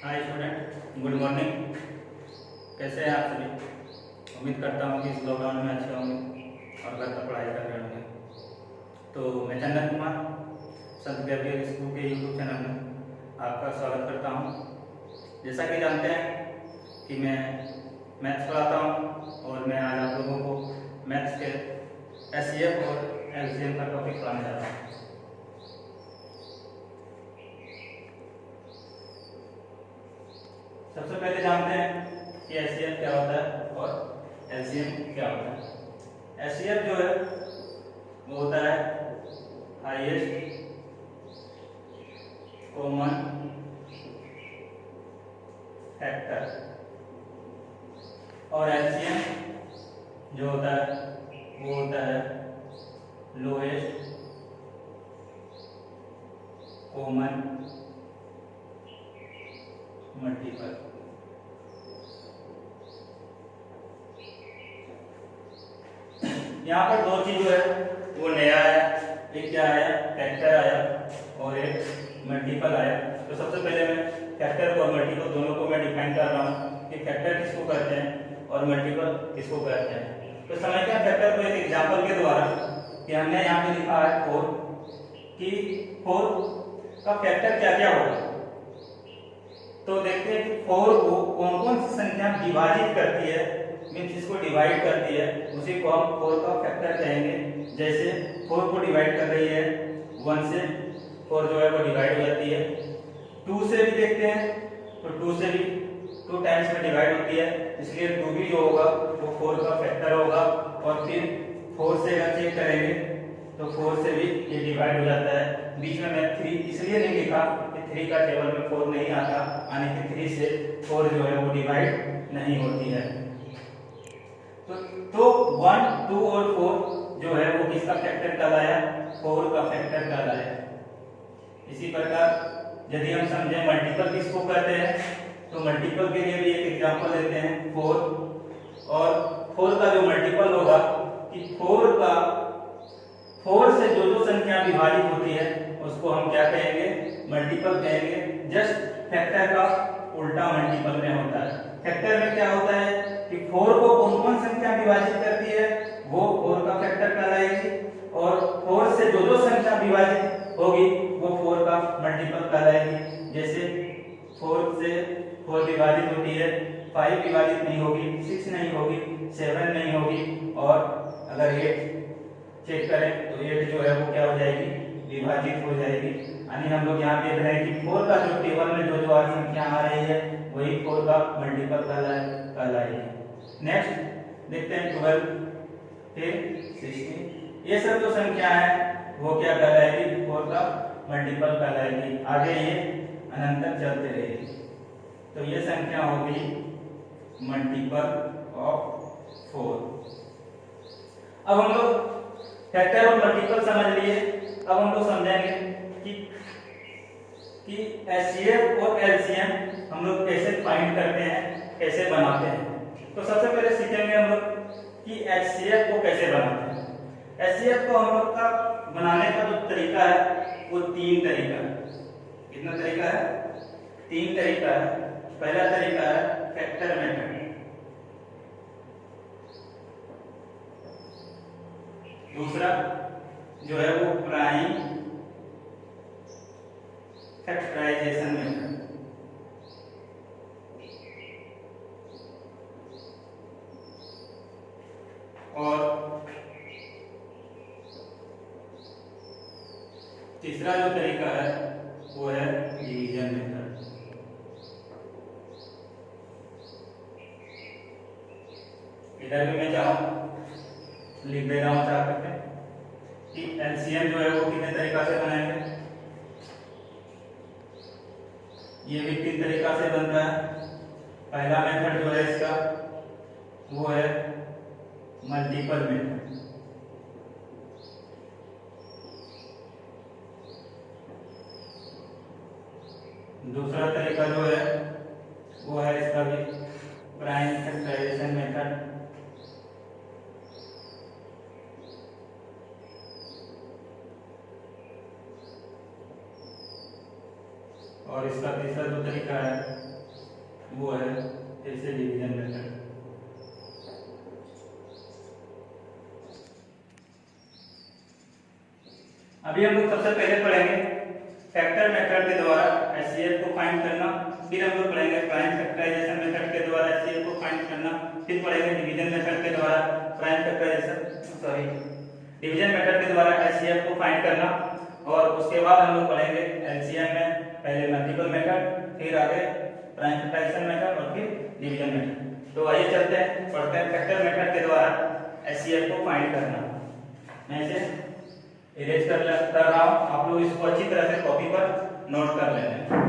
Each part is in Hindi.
Hi student, good morning. कैसे हैं आप सभी? उम्मीद करता हूँ कि इस लॉकडाउन में अच्छे होंगे और घर पर पढ़ाई कर रहे होंगे। तो मैं चंदन कुमार संत गैब्रियल स्कूल के यूट्यूब चैनल में आपका स्वागत करता हूँ। जैसा कि जानते हैं कि मैं मैथ्स पढ़ाता हूँ और मैं आज आप लोगों को मैथ्स के एचसीएफ और एलसीएम का टॉपिक पढ़ाने जा रहा हूँ। सबसे पहले जानते हैं कि एचसीएफ क्या होता है और एलसीएम क्या होता है। एचसीएफ जो है वो होता है हाईएस्ट कॉमन फैक्टर और एलसीएम जो होता है वो होता है लोएस्ट कॉमन मल्टीपल। यहाँ पर दो चीज जो है वो नया है, एक क्या आया, फैक्टर आया और एक मल्टीपल आया। तो सबसे पहले मैं फैक्टर और मल्टीपल दोनों को मैं डिफाइन कर रहा हूँ कि फैक्टर किसको कहते हैं और मल्टीपल किसको कहते हैं। तो समझते हैं फैक्टर को एक एग्जांपल के द्वारा कि हमने यहाँ पे लिखा है 4 कि 4 का फैक्टर क्या क्या होगा। तो देखते हैं कि 4 को कौन कौन सी संख्या विभाजित करती है, मीन्स इसको डिवाइड करती है, उसी को हम 4 का फैक्टर कहेंगे। जैसे 4 को डिवाइड कर रही है 1 से, 4 जो है वो डिवाइड हो जाती है। 2 से भी देखते हैं तो 2 से भी 2 टाइम्स में डिवाइड होती है, इसलिए 2 भी जो होगा वो 4 का फैक्टर होगा। और फिर 4 से अगर चेक करेंगे तो 4 से भी ये डिवाइड हो जाता है। बीच में मैं 3 इसलिए नहीं लिखा कि 3 का टेबल में 4 नहीं आता, यानी कि 3 से 4 जो है वो डिवाइड नहीं होती है। तो 1, 2 और 4 जो है वो किसका फैक्टर कहलाया? 4 का फैक्टर कहलाया। इसी प्रकार यदि हम समझें मल्टीपल किसको कहते हैं तो मल्टीपल के लिए भी एक एग्जांपल लेते हैं 4। और 4 का जो मल्टीपल होगा कि 4 से जो जो संख्या विभाजित होती है उसको हम क्या कहेंगे? मल्टीपल कहेंगे। जस्ट फैक्टर का उल्टा मल्टीपल में होता है। फैक्टर में क्या होता है कि 4 को कौन कौन संख्या विभाजित करती है वो 4 का फैक्टर कहलाएगी, और 4 से जो जो संख्या विभाजित होगी वो 4 का मल्टीपल कहलाएगी। जैसे 4 से 4 विभाजित होती है, 5 विभाजित नहीं होगी, 6 नहीं होगी, 7 नहीं होगी, और अगर 8 चेक करें तो 8 जो है वो क्या हो जाएगी? विभाजित हो जाएगी। यानी हम लोग यहाँ देख रहे हैं कि 4 का जो टेबल में जो जो संख्या आ रही है वही 4 का मल्टीपल कहलाएगी। नेक्स्ट देखते हैं 12, फिर 16। ये सब जो संख्या है वो क्या कहलाएगी? 4 का मल्टीपल कहलाएगी। आगे ये अनंत चलते रहेगी। तो ये संख्या होगी मल्टीपल ऑफ 4। अब हम लोग फैक्टर और मल्टीपल समझ लिए। अब हम लोग समझेंगे कि एचसीएफ और एलसीएम हम लोग कैसे फाइंड करते हैं, कैसे बनाते हैं। तो सबसे पहले सीखेंगे हम लोग कि एचसीएफ को कैसे बनाते हैं। एचसीएफ को हम लोग का बनाने का जो तरीका है वो 3 तरीका है। कितना तरीका है? 3 तरीका है। पहला तरीका है फैक्टर मेथड, दूसरा जो है वो प्राइम फैक्टराइजेशन मेथड, और तीसरा जो तरीका है वो है डिवीजन मेथड। इधर भी मैं चाहूँ लिख दे रहा हूँ चाह करके कि एलसीएम जो है वो कितने तरीका से बनाएंगे। ये भी 3 तरीका से बनता है। पहला मेथड जो है इसका वो है मल्टीपल मेथड, दूसरा तरीका जो है वो है इसका भी प्राइम फैक्टराइजेशन मेथड, और इसका तीसरा जो तरीका है वो है ऐसे डिवीजन मेथड। अभी हम लोग सबसे पहले पढ़ेंगे फैक्टर मेथड के द्वारा एचसीएफ को फाइंड करना, फिर हम लोग पढ़ेंगे प्राइम फैक्टराइजेशन मेथड के द्वारा एचसीएफ को फाइंड करना, फिर पढ़ेंगे डिवीजन मेथड के द्वारा प्राइम फैक्टराइजेशन डिवीजन मेथड के द्वारा एचसीएफ को फाइंड करना, और उसके बाद हम लोग पढ़ेंगे एलसीएम में पहले मल्टीपल मेथड, फिर आगे प्राइम फैक्टराइजेशन मेथड और फिर डिवीजन मेथड। तो आइए चलते हैं, पढ़ते हैं फैक्टर मेथड के द्वारा एचसीएफ को फाइंड करना। मैं इसे इरेज कर रहा हूं, आप लोग इसको अच्छी तरह से कॉपी पर नोट कर लेना।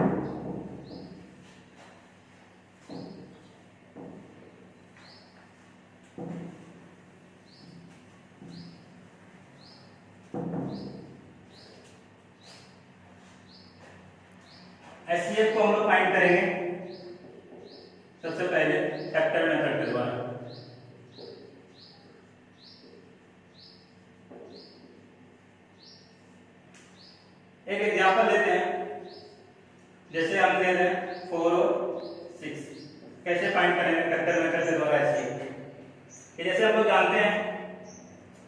एचसीएफ को हम लोग फाइंड करेंगे सबसे पहले फैक्टर मेथड के द्वारा। एक एग्जांपल लेते हैं, जैसे हम ले रहे हैं 4 और 6, कैसे फाइंड करेंगे फैक्टर मेथड के द्वारा एचसीएफ। जैसे हम लोग जानते हैं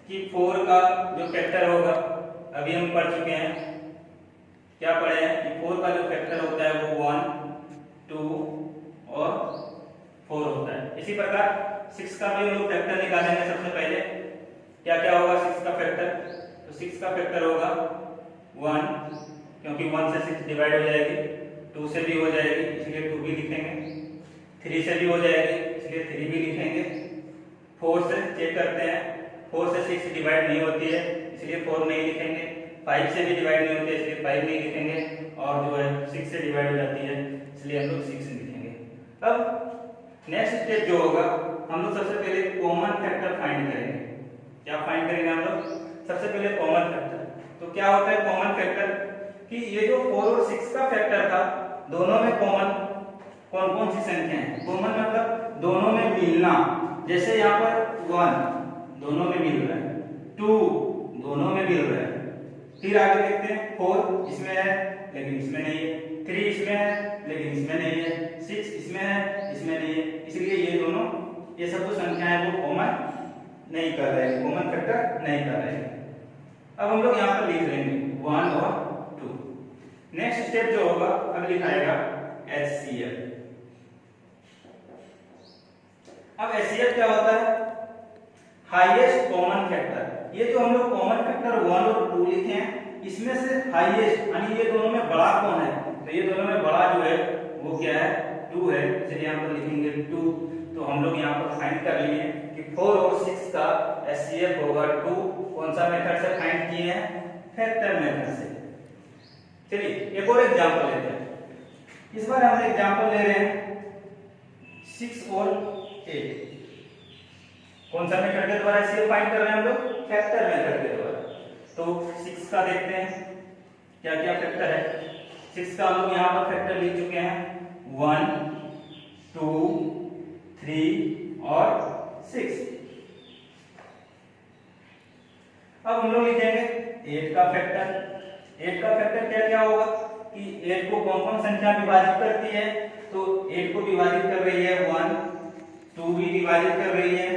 कि 4 का जो फैक्टर होगा, अभी हम पढ़ चुके हैं, क्या पढ़े हैं कि 4 का जो फैक्टर होता है वो 1, 2 और 4 होता है। इसी प्रकार 6 का भी हम लोग फैक्टर निकालेंगे। सबसे पहले क्या क्या होगा 6 का फैक्टर, तो 6 का फैक्टर होगा 1, क्योंकि 1 से 6 डिवाइड हो जाएगी, 2 से भी हो जाएगी इसलिए 2 भी लिखेंगे, 3 से भी हो जाएगी इसलिए 3 भी लिखेंगे, 4 से चेक करते हैं, 4 से 6 डिवाइड नहीं होती है इसलिए 4 नहीं लिखेंगे, 5 से भी डिवाइड नहीं होती है इसलिए 5 नहीं लिखेंगे, और जो है 6 से डिवाइड हो जाती है इसलिए हम लोग 6 लिखेंगे। अब नेक्स्ट स्टेप जो होगा, हम लोग सबसे पहले कॉमन फैक्टर फाइंड करेंगे। क्या फाइंड करेंगे हम लोग? सबसे पहले कॉमन फैक्टर। तो क्या होता है कॉमन फैक्टर कि ये जो 4 और 6 का फैक्टर था, दोनों में कॉमन कौन कौन सी संख्या है? कॉमन मतलब दोनों में मिलना। जैसे यहाँ पर 1 दोनों में मिल रहा है, 2 दोनों में मिल रहा है, फिर आगे देखते हैं 4 इसमें है लेकिन इसमें नहीं है, 3 इसमें है लेकिन इसमें नहीं है, 6 इसमें है इसमें नहीं है, इसलिए ये दोनों ये सब जो संख्या है वो कॉमन नहीं कर रहे हैं, कॉमन फैक्टर नहीं कर रहे हैं। अब हम लोग यहाँ पर लिख लेंगे 1 और 2। नेक्स्ट स्टेप जो होगा, अब लिखाएगा एचसीएफ। अब एचसीएफ क्या होता है? Highest common factor. ये जो हम लोग कॉमन फैक्टर 1 और 2 लिखे हैं, इसमें से हाईएस्ट यानी ये दोनों में बड़ा कौन है? तो ये दोनों में बड़ा जो है वो क्या है? 2 है, चलिए यहाँ पर लिखेंगे 2। तो हम लोग यहाँ पर फाइंड कर लिए कि 4 और 6 का एचसीएफ होगा 2। कौन सा मेथड से फाइंड किए हैं? फैक्टर मेथड से। चलिए एक और एग्जांपल लेते हैं। इस बार हम एग्जांपल ले रहे हैं 6 और 8। कौन सा मेथड के द्वारा एचसीएफ फाइंड कर रहे हैं हम लोग? फैक्टर मेथड के द्वारा। तो 6 का देखते हैं क्या क्या फैक्टर है। 6 का हम लोग यहाँ पर फैक्टर लिख चुके हैं 1, 2, 3 और 6। अब हम लोग लिखेंगे 8 का फैक्टर। 8 का फैक्टर क्या क्या होगा कि 8 को कौन कौन संख्या विभाजित करती है? तो 8 को विभाजित कर रही है 1, 2 भी विभाजित कर रही है,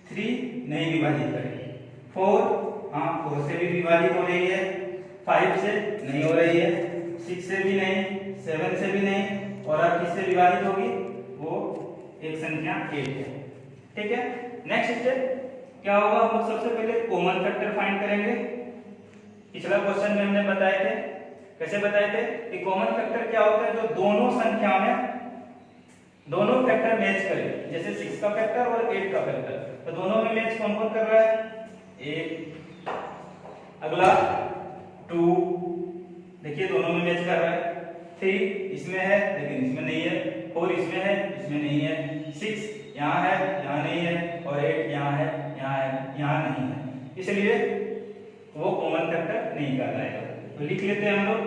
3 नहीं विभाजित कर रही है, 4 हाँ 4 से भी विभाजित हो रही है, 5 से नहीं हो रही है, 6 से भी नहीं, 7 से भी नहीं, और अब किससे विभाजित होगी? वो एक संख्या 8 है। ठीक है, नेक्स्ट स्टेप क्या होगा? हम लोग सबसे पहले कॉमन फैक्टर फाइंड करेंगे। पिछला क्वेश्चन में हमने बताए थे, कैसे बताए थे कि कॉमन फैक्टर क्या होता है? जो दोनों संख्या में दोनों फैक्टर मैच करें, जैसे 6 का फैक्टर और 8 का फैक्टर, तो दोनों में मैच कौन कौन कर रहा है? 1, अगला 2, देखिए दोनों में मैच कर रहा है, 3 इसमें है लेकिन इसमें नहीं है, 4 इसमें है इसमें नहीं है, 6 यहाँ है यहाँ नहीं है, और 8 यहाँ है यहाँ है यहाँ नहीं है, इसलिए वो कॉमन फैक्टर नहीं कर रहा है। तो लिख लेते हैं हम लोग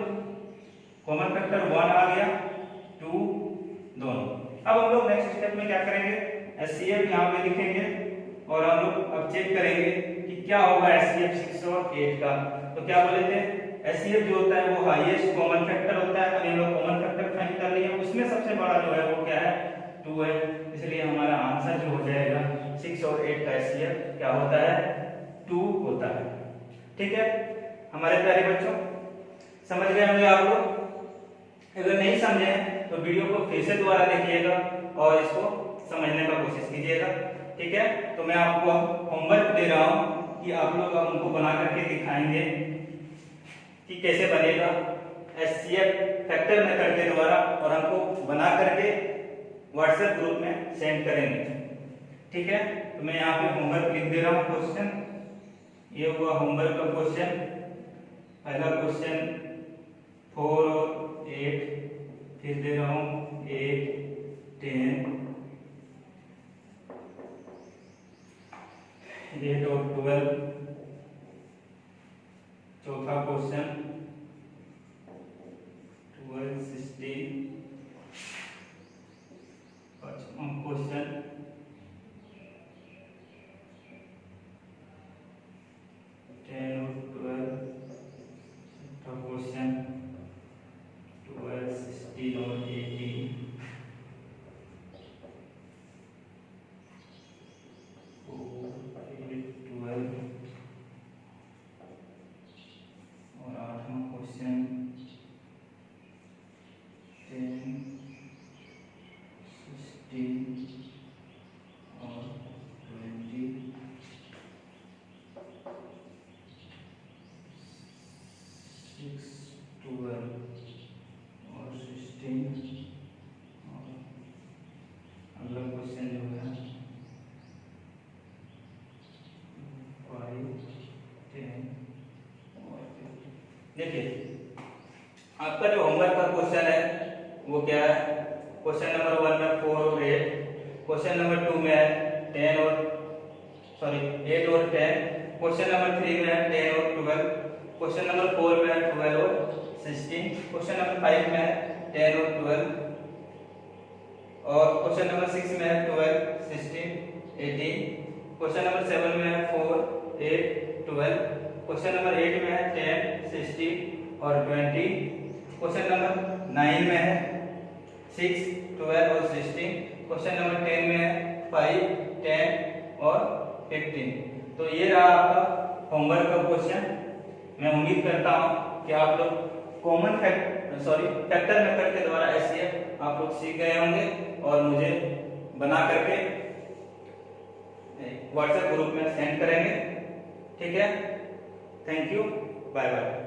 कॉमन फैक्टर 1 आ गया, 2 दोनों। अब हम लोग नेक्स्ट स्टेप में क्या करेंगे? एचसीएफ यहाँ पे लिखेंगे और हम लोग अब चेक करेंगे कि क्या होगा एचसीएफ 6 और 8 का। तो क्या बोले थे? एचसीएफ जो होता है वो हाईएस्ट कॉमन फैक्टर होता है, और इन लोग ठीक है हमारे प्यारे बच्चों, समझ गए होंगे आप लोग। अगर नहीं समझे तो वीडियो को फिर से दोबारा देखिएगा और इसको समझने का कोशिश कीजिएगा। ठीक है, तो मैं आपको होमवर्क दे रहा हूँ कि आप लोग हमको बना करके दिखाएंगे कि कैसे बनेगा HCF फैक्टर मेथड के द्वारा, और हमको बना करके व्हाट्सएप ग्रुप में सेंड करेंगे। ठीक है, तो मैं यहाँ पे होमवर्क लिख दे रहा हूँ। क्वेश्चन ये हुआ होमवर्क का क्वेश्चन। पहला क्वेश्चन 4 और 8, फिर दे रहा हूँ 8, 10, 8 और 12। चौथा क्वेश्चन 12, 16। पांचवा क्वेश्चन 10 और 12। छठा क्वेश्चन 12, 16 और 18। 4, 8, 12 और आठवां क्वेश्चन 10, 16 और 20। 6, 12 और 16 और अगला क्वेश्चन जो है 5, 10 और 15। देखिए आपका जो होमवर्क का क्वेश्चन है वो क्या है। क्वेश्चन नंबर 1 में 4 और 8, क्वेश्चन नंबर 2 में है 8 और 10, क्वेश्चन नंबर 3 में है 10 और 12, क्वेश्चन नंबर 4 में है 12 और 16, क्वेश्चन नंबर 5 में है 10 और 12, और क्वेश्चन नंबर 6 में है 12, 16, 18, क्वेश्चन नंबर 7 में है 4, 8, 12, क्वेश्चन नंबर 8 में है 10, 16 और 20, क्वेश्चन नंबर 9 में है 6, 12 और 16, क्वेश्चन नंबर 10 में है 5, 10 और 15। तो ये रहा आपका होमवर्क का क्वेश्चन। मैं उम्मीद करता हूँ कि आप लोग फैक्टर मेथड के द्वारा HCF आप लोग सीख गए होंगे और मुझे बना करके व्हाट्सएप ग्रुप में सेंड करेंगे। ठीक है, थैंक यू, बाय बाय।